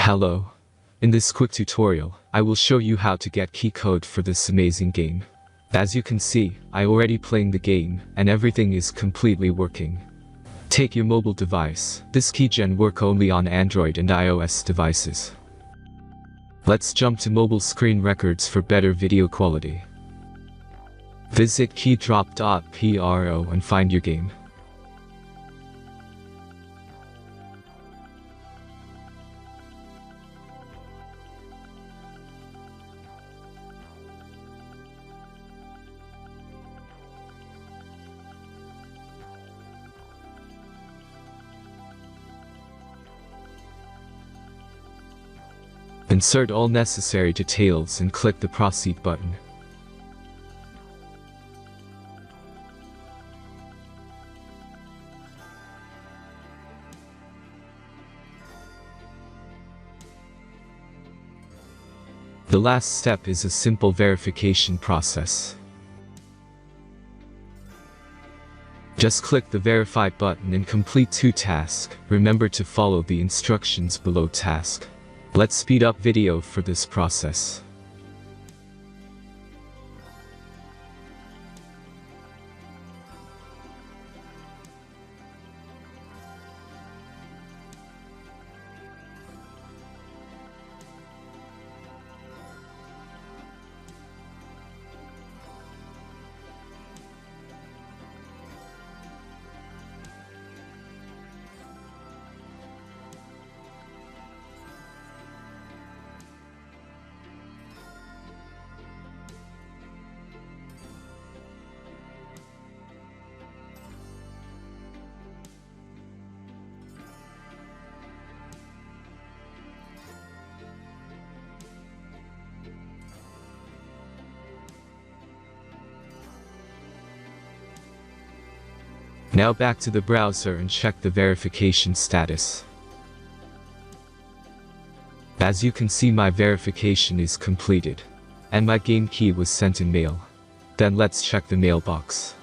Hello. In this quick tutorial, I will show you how to get key code for this amazing game. As you can see, I already playing the game, and everything is completely working. Take your mobile device. This keygen work only on Android and iOS devices. Let's jump to mobile screen records for better video quality. Visit keydrop.pro and find your game. Insert all necessary details and click the Proceed button. The last step is a simple verification process. Just click the Verify button and complete 2 tasks. Remember to follow the instructions below task. Let's speed up video for this process. Now back to the browser and check the verification status. As you can see, my verification is completed, and my game key was sent in mail. Then let's check the mailbox.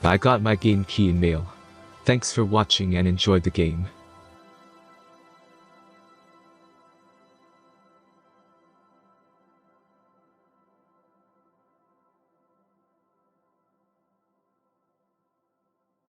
I got my game key in mail. Thanks for watching and enjoy the game.